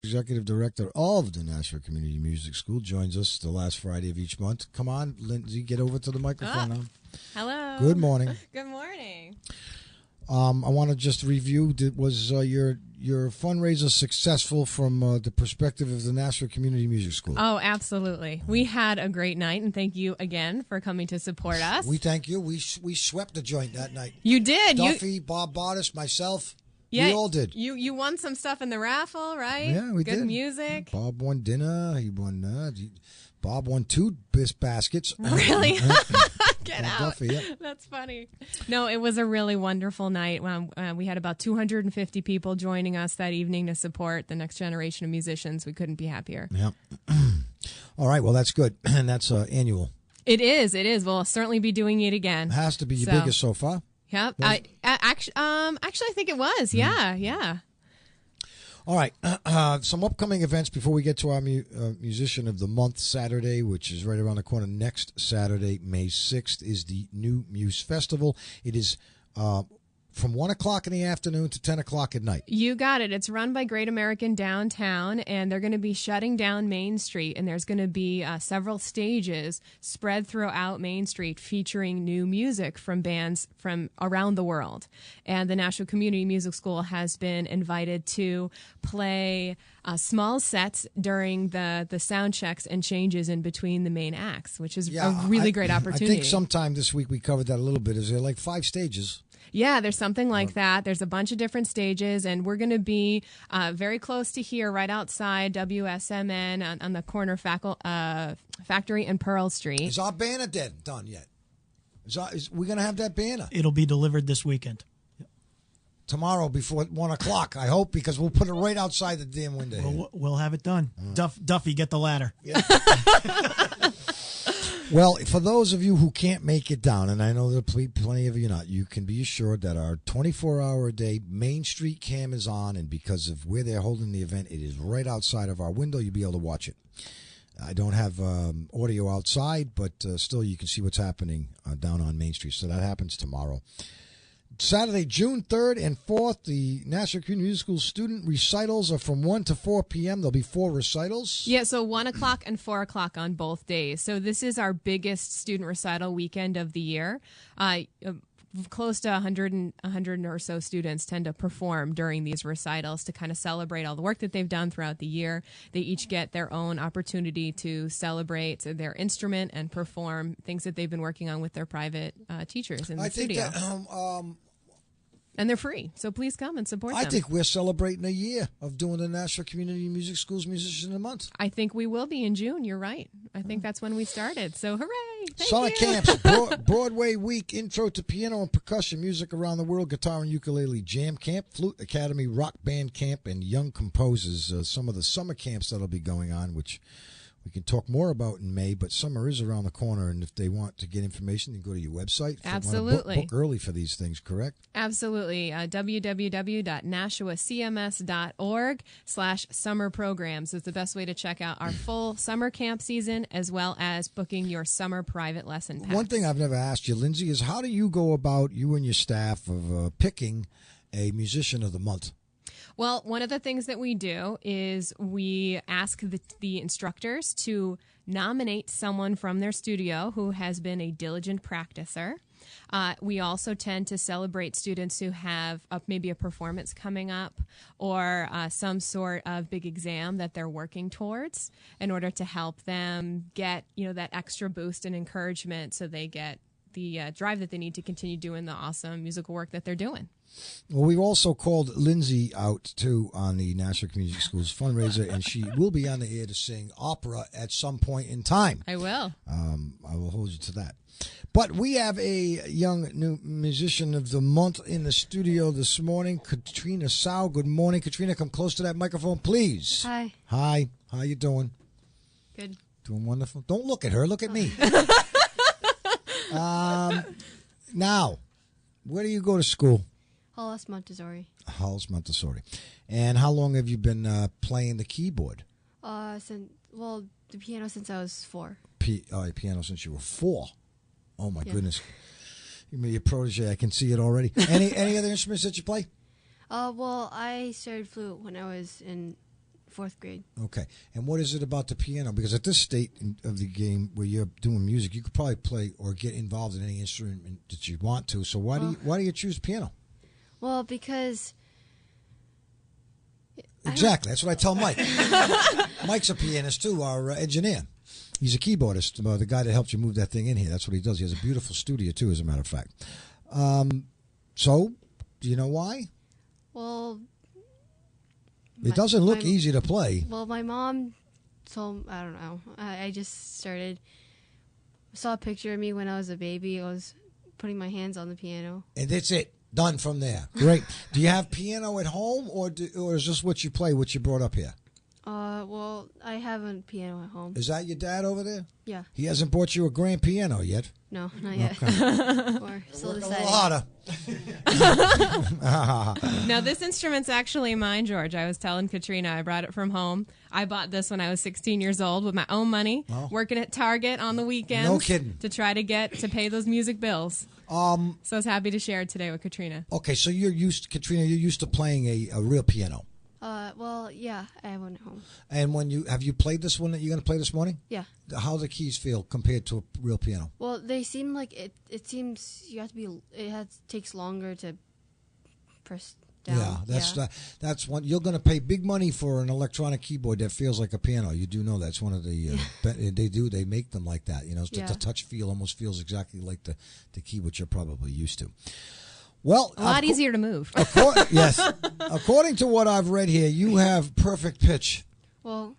Executive Director of the Nashua Community Music School, joins us the last Friday of each month. Come on, Lindsay, get over to the microphone now. Hello. Good morning. Good morning. I want to just review, was your fundraiser successful from the perspective of the Nashua Community Music School? Oh, absolutely. We had a great night, and thank you again for coming to support us. We thank you. We swept the joint that night. You did. Duffy, Bob Bottis, myself. Yeah, we all did. You won some stuff in the raffle, right? Yeah, we did. Good music. Bob won dinner. He won. Bob won 2 baskets. Really? Get out. Duffy, yeah. That's funny. No, it was a really wonderful night. We had about 250 people joining us that evening to support the next generation of musicians. We couldn't be happier. Yeah. All right. Well, that's good. And that's annual. It is. It is. We'll certainly be doing it again. It has to be your biggest so far. Yeah. Actually, I think it was. Yeah. Yeah. All right, some upcoming events before we get to our Musician of the Month Saturday, which is right around the corner. Next Saturday, May 6th, is the New Muse Festival. It is from 1 o'clock in the afternoon to 10 o'clock at night. You got it. It's run by Great American Downtown, and they're going to be shutting down Main Street, and there's going to be several stages spread throughout Main Street featuring new music from bands from around the world. And the Nashua Community Music School has been invited to play small sets during the sound checks and changes in between the main acts, which is a really great opportunity. I think sometime this week we covered that a little bit. Is there like 5 stages? Yeah, there's something like that. There's a bunch of different stages, and we're going to be very close to here, right outside WSMN on the corner Factory and Pearl Street. Is our banner done yet? Is we going to have that banner? It'll be delivered this weekend. Tomorrow before 1 o'clock, I hope, because we'll put it right outside the damn window. We'll have it done. Duffy, get the ladder. Yeah. Well, for those of you who can't make it down, and I know there are plenty of you not, you can be assured that our 24-hour-a-day Main Street cam is on, and because of where they're holding the event, it is right outside of our window. You'll be able to watch it. I don't have audio outside, but still you can see what's happening down on Main Street. So that happens tomorrow. Saturday, June 3rd and 4th, the Nashua Community Music School student recitals are from 1 to 4 p.m. There'll be 4 recitals. Yeah, so 1 o'clock and 4 o'clock on both days. So this is our biggest student recital weekend of the year. Close to 100 or so students tend to perform during these recitals to kind of celebrate all the work that they've done throughout the year. They each get their own opportunity to celebrate their instrument and perform things that they've been working on with their private teachers in the studio. I think that, and they're free, so please come and support them. I think we're celebrating a year of doing the Nashua Community Music School's Musician of the Month. I think we will be in June. You're right. I think that's when we started. So hooray! Summer camps, Broadway Week, Intro to Piano and Percussion Music Around the World, Guitar and Ukulele Jam Camp, Flute Academy Rock Band Camp, and Young Composers. Some of the summer camps that'll be going on, which we can talk more about in May, but summer is around the corner, and if they want to get information, they can go to your website. Absolutely. Book early for these things, correct? Absolutely. www.nashuacms.org/summer programs is the best way to check out our full summer camp season, as well as booking your summer private lesson packs. One thing I've never asked you, Lindsay, is how do you go about, you and your staff, of picking a Musician of the Month? Well, one of the things that we do is we ask the instructors to nominate someone from their studio who has been a diligent practicer. We also tend to celebrate students who have maybe a performance coming up or some sort of big exam that they're working towards in order to help them get, that extra boost and encouragement so they get the drive that they need to continue doing the awesome musical work that they're doing. Well, we've also called Lindsay out, too, on the Nashua Community School's fundraiser, and she will be on the air to sing opera at some point in time. I will. I will hold you to that. But we have a young new Musician of the Month in the studio this morning, Katrina Tsao. Good morning, Katrina. Come close to that microphone, please. Hi. Hi. How you doing? Good. Doing wonderful. Don't look at her. Look at me. Now, where do you go to school? Hollis Montessori. Hollis Montessori. And how long have you been playing the keyboard? The piano since I was 4. Piano since you were 4. Oh my goodness! You're a protege. I can see it already. Any other instruments that you play? I started flute when I was in 4th grade. Okay. And what is it about the piano? Because at this state of the game where you're doing music, you could probably play or get involved in any instrument that you want to. So why do you choose piano? Well, because Exactly. That's what I tell Mike. Mike's a pianist too, our engineer. He's a keyboardist, the guy that helps you move that thing in here. That's what he does. He has a beautiful studio too, as a matter of fact. So, do you know why? well, It doesn't look easy to play. well, my mom told I don't know. I just saw a picture of me when I was a baby. I was putting my hands on the piano. And that's it. Done from there. Great. Do you have piano at home, or is this what you play, what you brought up here? Well, I have a piano at home. Is that your dad over there? Yeah. He hasn't bought you a grand piano yet. No, not yet. Okay. Or still Work a deciding. little harder. No, this instrument's actually mine, George. I was telling Katrina I brought it from home. I bought this when I was 16 years old with my own money, working at Target on the weekends. No kidding. To try to pay those music bills. So I was happy to share it today with Katrina. Okay, so Katrina, you're used to playing a real piano. Well, yeah, I have one at home. And have you played this one that you're going to play this morning? Yeah. How do the keys feel compared to a real piano? Well, they seem like it seems you have to be. Takes longer to press down. Yeah, that's one. You're going to pay big money for an electronic keyboard that feels like a piano. You do know that's one of the. They make them like that. You know, the touch feel almost feels exactly like the keyboard you're probably used to. Well, A lot easier to move. Yes. According to what I've read here, you have perfect pitch. Well,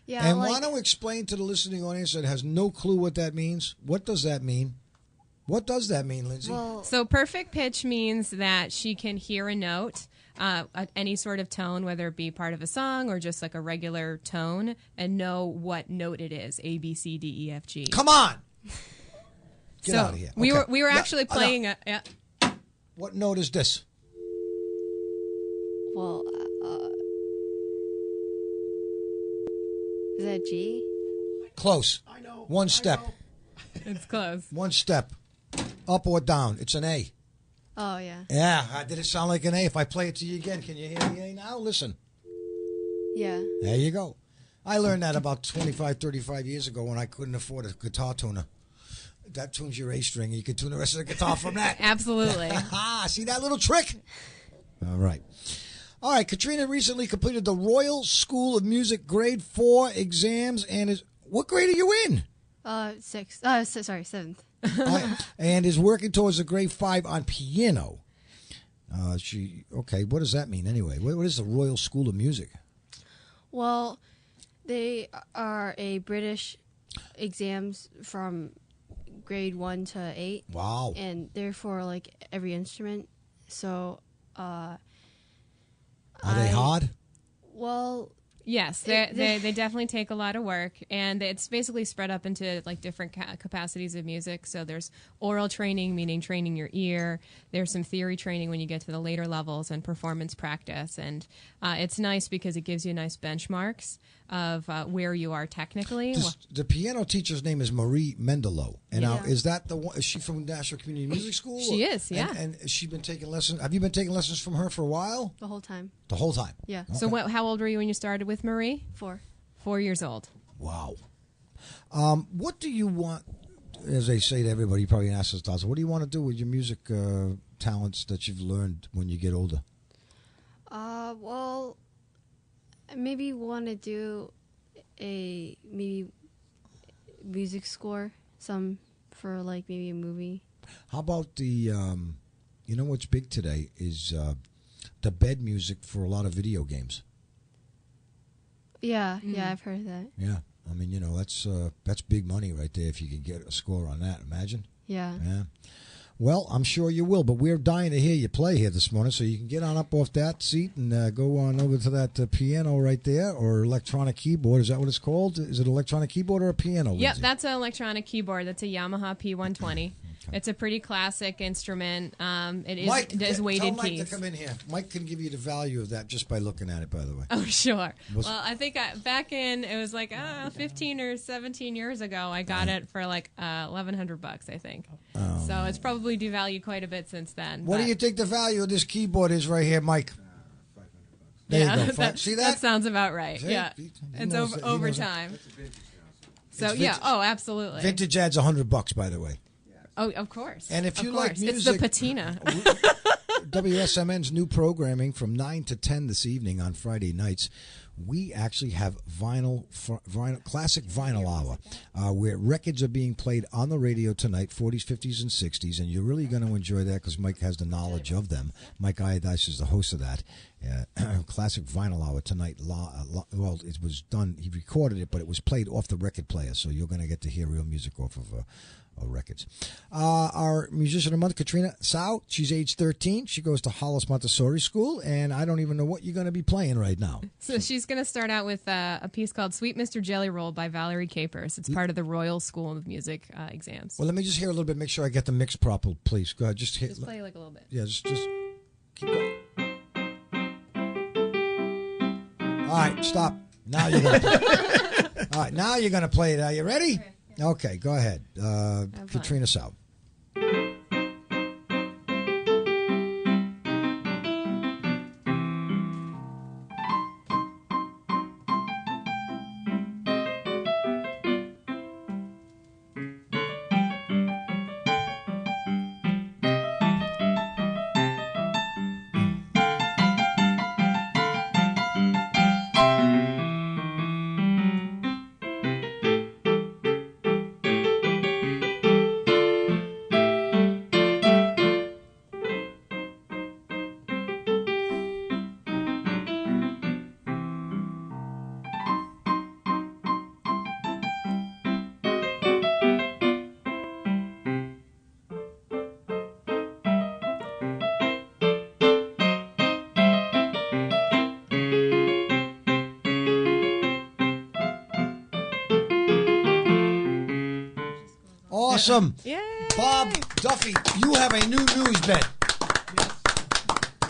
yeah. And why don't we explain to the listening audience that has no clue what that means? What does that mean? What does that mean, Lindsay? Well, So perfect pitch means that she can hear a note, any sort of tone, whether it be part of a song or just like a regular tone, and know what note it is, A, B, C, D, E, F, G. Come on. Get So out of here. We Okay. were actually playing What note is this? well, is that G? Close. I know. One step. It's close. One step. Up or down. It's an A. Oh yeah. Yeah. Did it sound like an A? If I play it to you again, can you hear the A now? Listen. Yeah. There you go. I learned that about 25, 35 years ago when I couldn't afford a guitar tuner. That tunes your A string, and you can tune the rest of the guitar from that. Absolutely. See that little trick? All right. All right, Katrina recently completed the Royal School of Music Grade 4 exams, and what grade are you in? 6th. Sorry, 7th. And is working towards a grade 5 on piano. What does that mean anyway? What is the Royal School of Music? Well, they are a British exams from grade 1 to 8. Wow. And they're for like every instrument. So, Are they hard? Well, Yes, they definitely take a lot of work, and it's basically spread up into like different capacities of music. So there's oral training, meaning training your ear. There's some theory training when you get to the later levels, and performance practice. And it's nice because it gives you nice benchmarks of where you are technically. The piano teacher's name is Marie Mendelow. And now, Yeah. is that the one? Is she from Nashua Community Music School? She is, yeah. And has she been taking lessons? Have you been taking lessons from her for a while? the whole time. The whole time? Yeah. So how old were you when you started with Marie? 4. 4 years old. Wow. What do you want, as they say to everybody, you probably ask us, what do you want to do with your music talents that you've learned when you get older? Well, I maybe want to do a music score, some for like maybe a movie. How about you know what's big today is the bed music for a lot of video games. Yeah, yeah, I've heard that. Yeah. I mean, that's big money right there if you could get a score on that. Imagine. Yeah. Yeah. Well, I'm sure you will, but we're dying to hear you play here this morning, so you can get on up off that seat and go on over to that piano right there, or electronic keyboard. Is that what it's called? Is it electronic keyboard or a piano? Yep, Lindsay? that's an electronic keyboard. That's a Yamaha P120. It's a pretty classic instrument. It is Mike, weighted tell Mike keys. to come in here. Mike can give you the value of that just by looking at it, by the way. Oh, sure. Was- Well, I think back in, it was like 15 or 17 years ago, I got it for like $1,100, I think. Oh. So it's probably devalued quite a bit since then. What do but- you think the value of this keyboard is right here, Mike? There yeah, you go. See that? That sounds about right. See? Yeah, He it's knows that- he knows overtime. So It's yeah, vintage. oh, absolutely. Vintage ad's $100, by the way. Oh, of course. And if Of you like course. music- it's the patina. WSMN's new programming from 9 to 10 this evening on Friday nights. We actually have classic vinyl hour, where records are being played on the radio tonight, 40s, 50s, and 60s, and you're really going to enjoy that because Mike has the knowledge of them. Mike Iodice is the host of that. Classic vinyl hour tonight. Well, it was done. He recorded it, but it was played off the record player, so you're going to get to hear real music off of records. Our musician of the month, Katrina Tsao, she's age 13. She goes to Hollis Montessori School, and I don't even know what you're going to be playing right now. So she's going to start out with a piece called Sweet Mr. Jelly Roll by Valerie Capers. It's part of the Royal School of Music exams. Well, let me just hear a little bit, make sure I get the mix proper, please. Go ahead. Just play like a little bit. Yeah, just keep going. All right, stop. Now you're going to play. All right, now you're going to play it. Are you ready? Okay, go ahead. Katrina Tsao. Awesome. Yay! Bob Duffy, you have a new news bed.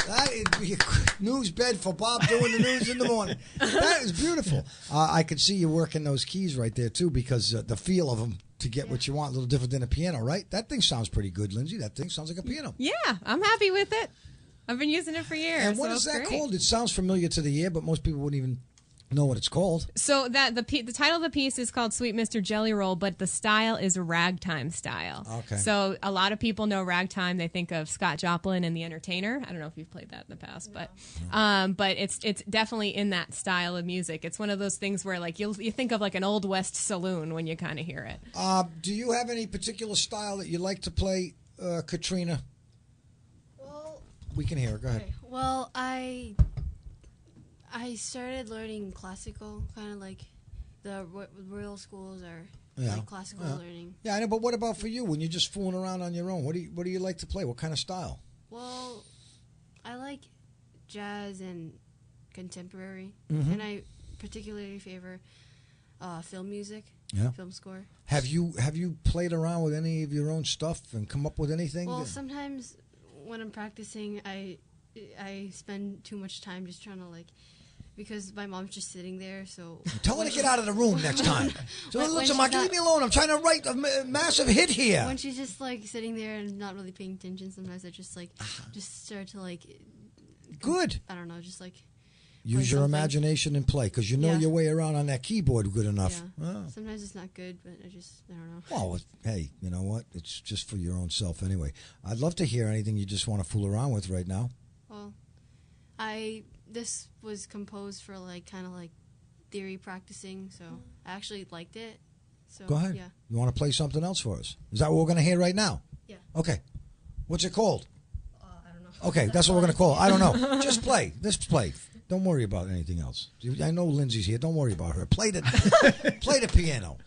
That is news bed for Bob doing the news in the morning. That is beautiful. I could see you working those keys right there, too, because the feel of them to get what you want, a little different than a piano, right? That thing sounds pretty good, Lindsay. That thing sounds like a piano. Yeah, I'm happy with it. I've been using it for years. And what so is it's that great. called? It sounds familiar to the ear, but most people wouldn't even know what it's called. So that the title of the piece is called Sweet Mr. Jelly Roll, but the style is a ragtime style. Okay. So a lot of people know ragtime. They think of Scott Joplin and The Entertainer. I don't know if you've played that in the past, but it's definitely in that style of music. It's one of those things where like you think of like an Old West saloon when you kind of hear it. Do you have any particular style that you like to play, Katrina? Well, We can hear her. Go ahead. okay. Well, I started learning classical, kind of like the royal schools are like classical learning. Yeah, I know. But what about for you? When you're just fooling around on your own, what do you like to play? What kind of style? Well, I like jazz and contemporary, Mm-hmm. and I particularly favor film music, film score. Have you played around with any of your own stuff and come up with anything? Well, sometimes when I'm practicing, I spend too much time just trying to because my mom's just sitting there. So Tell her to get out of the room next time. So When listen, she's Mike, leave not- me alone. I'm trying to write a massive hit here. when she's just sitting there and not really paying attention, sometimes I just just start to Good. I don't know, just Use your something. imagination and play, because you know Yeah. your way around on that keyboard good enough. yeah. Oh. Sometimes it's not good, but I don't know. Well, hey, you know what? It's just for your own self anyway. I'd love to hear anything you just want to fool around with right now. Well, this was composed for kind of theory practicing, so I actually liked it. So Go ahead. Yeah. You want to play something else for us? Is that what we're going to hear right now? Yeah. Okay. What's it called? I don't know. Okay, that's what we're going to call it. I don't know. Just play. Just play. Don't worry about anything else. I know Lindsay's here. Don't worry about her. Play the piano.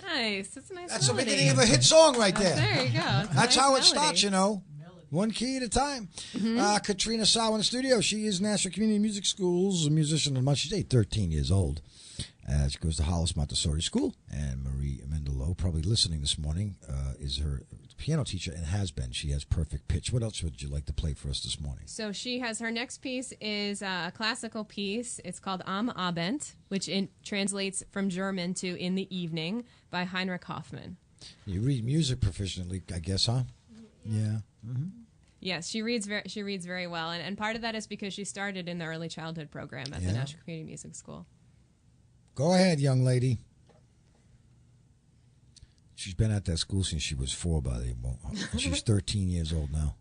Nice. It's a nice That's the melody. beginning of a hit song right there. There you go. It's a That's nice how it melody. starts, you know. One key at a time. Katrina Tsao in the studio. She is Nashua Community Music School's a musician. She's 13 years old. She goes to Hollis Montessori School. And Marie Mendelow, probably listening this morning, is her piano teacher and has been. She has perfect pitch. What else would you like to play for us this morning? So she has her next piece is a classical piece. It's called Am Abend, which translates from German to In the Evening by Heinrich Hoffmann. You read music proficiently, I guess, huh? Yeah. Mm-hmm. Yes, she reads very well, and part of that is because she started in the early childhood program at the Nashua Community Music School. Go ahead, young lady. She's been at that school since she was 4, by the way. She's 13 years old now.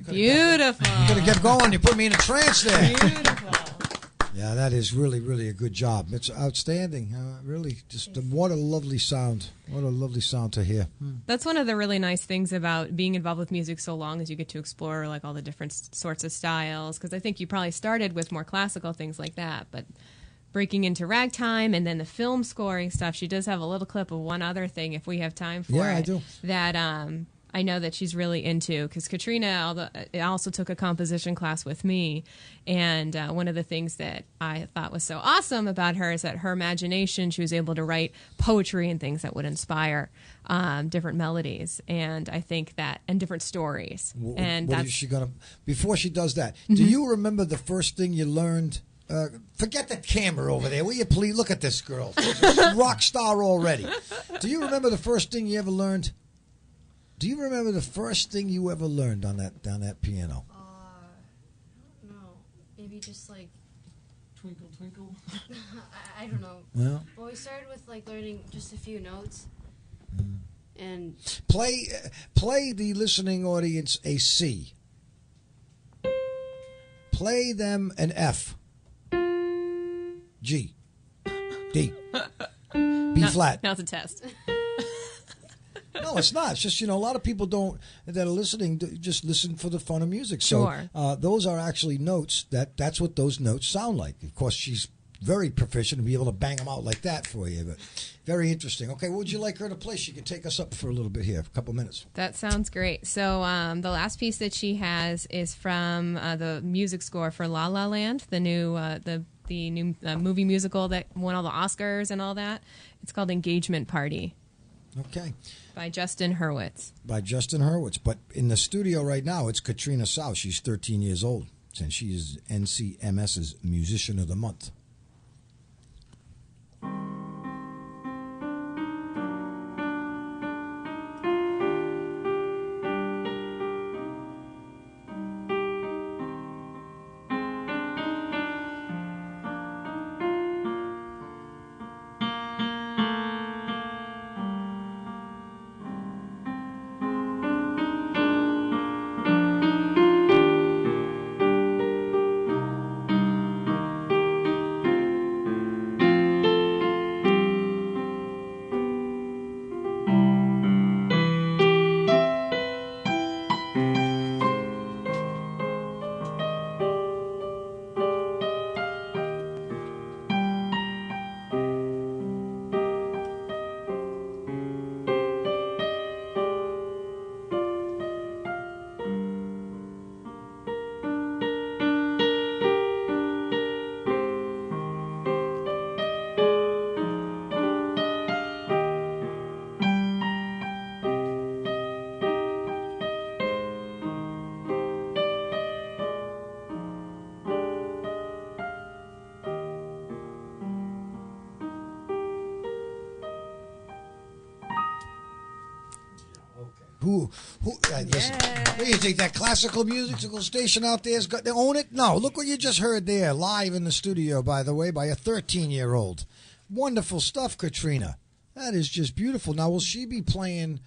Beautiful. You could have kept going. You put me in a trance there. Beautiful. Yeah, that is really, really a good job. It's outstanding. Really, just what a lovely sound. What a lovely sound to hear. That's one of the really nice things about being involved with music so long, as you get to explore like all the different sorts of styles. Because I think you probably started with more classical things like that, but breaking into ragtime and then the film scoring stuff. She does have a little clip of one other thing, if we have time for it. Yeah, I do. That I know that she's really into, because Katrina also took a composition class with me, and one of the things that I thought was so awesome about her is that her imagination, she was able to write poetry and things that would inspire different melodies, and I think that, and different stories. And what is she gonna? Before she does that, do you remember the first thing you learned? Forget the camera over there. Will you please look at this girl? She's a rock star already. Do you remember the first thing you ever learned? Do you remember the first thing you ever learned on that piano? No, maybe just like Twinkle, twinkle. I don't know. Well, We started with like learning just a few notes, and play the listening audience a C. Play them an F, G, D, B flat. Now it's a test. No, it's not. It's just, a lot of people that are listening just listen for the fun of music. So Sure. Those are actually notes. That's what those notes sound like. Of course, she's very proficient to be able to bang them out like that for you. But very interesting. Okay, what would you like her to play? She can take us up for a little bit here, a couple minutes. That sounds great. So the last piece that she has is from the music score for La La Land, the new movie musical that won all the Oscars and all that. It's called Engagement Party. Okay. By Justin Hurwitz. But in the studio right now, it's Katrina Tsao. She's 13 years old, and she is NCMS's Musician of the Month. Who? Listen, what do you think, that classical musical station out there is got to own it? No, look what you just heard there, live in the studio, by the way, by a 13-year-old. Wonderful stuff, Katrina. That is just beautiful. Now, will she be playing,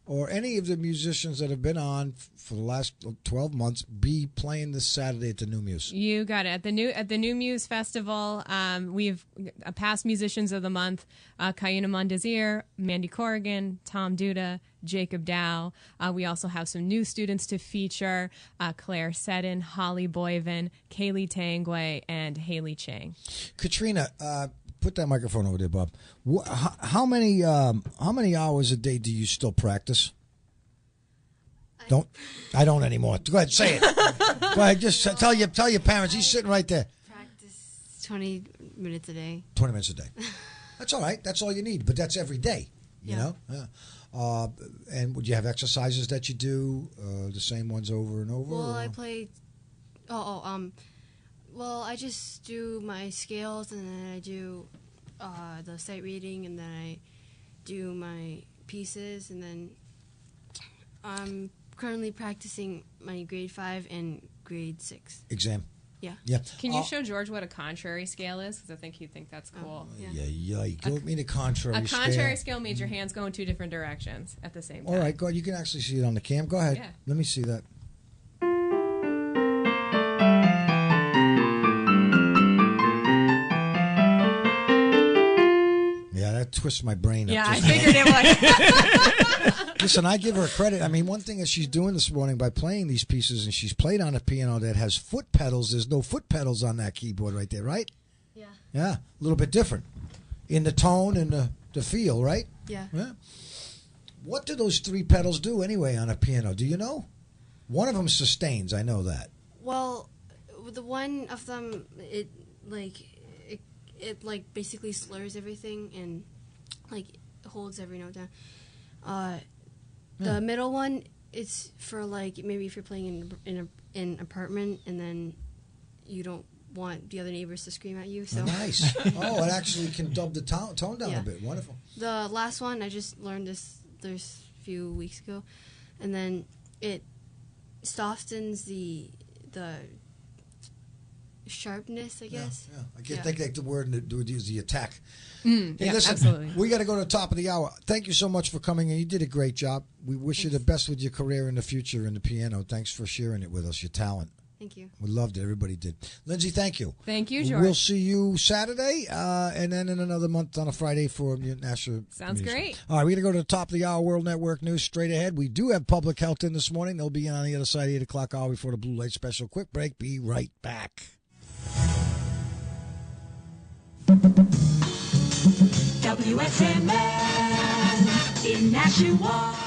or any of the musicians that have been on for the last 12 months, be playing this Saturday at the New Muse? You got it. At the New Muse Festival, we've past musicians of the month: Kayuna Mondesir, Mandy Corrigan, Tom Duda, Jacob Dow. We also have some new students to feature: Claire Seddon, Holly Boyven, Kaylee Tangway, and Haley Chang. Katrina, put that microphone over there, Bob. How many hours a day do you still practice? I don't anymore. Go ahead, say it. Go ahead, just tell your parents. He's sitting right there. Practice 20 minutes a day. 20 minutes a day. That's all right. That's all you need. But that's every day. You know. Yeah. And would you have exercises that you do the same ones over and over? Well, I play. Well, I just do my scales, and then I do the sight reading, and then I do my pieces, and then I'm currently practicing my grade 5 and grade 6 exam. Yeah. Can you show George what a contrary scale is? Because I think he'd think that's cool. Yeah. Give me the contrary scale. A contrary scale means your hands go in two different directions at the same time. All right, go ahead. You can actually see it on the cam. Go ahead. Yeah. Let me see that. Yeah, that twists my brain up. Yeah, I figured it would. Listen, I give her credit. I mean, one thing that she's doing this morning by playing these pieces, and she's played on a piano that has foot pedals. There's no foot pedals on that keyboard right there, right? Yeah. Yeah, a little bit different in the tone and the feel, right? Yeah. What do those 3 pedals do anyway on a piano? Do you know? One of them sustains. I know that. Well, the one of them, it basically slurs everything and holds every note down. The middle one, it's for maybe if you're playing in an apartment and then you don't want the other neighbors to scream at you. So nice. Oh, it actually can dub the tone down a bit. Wonderful. The last one, I just learned this a few weeks ago, and then it softens the sharpness, I guess. Yeah. I can't think the word that would use the attack. Hey, listen, absolutely. We got to go to the top of the hour. Thank you so much for coming in. You did a great job. We wish you the best with your career in the future in the piano. Thanks for sharing it with us, your talent. Thank you. We loved it. Everybody did. Lindsay, thank you. Thank you, George. We'll see you Saturday and then in another month on a Friday for Nashua. Sounds great. All right, we're going to go to the top of the hour, World Network News straight ahead. We do have public health in this morning. They'll be on the other side of the 8 o'clock hour before the Blue Light Special. Quick break. Be right back. WSMN in Nashua.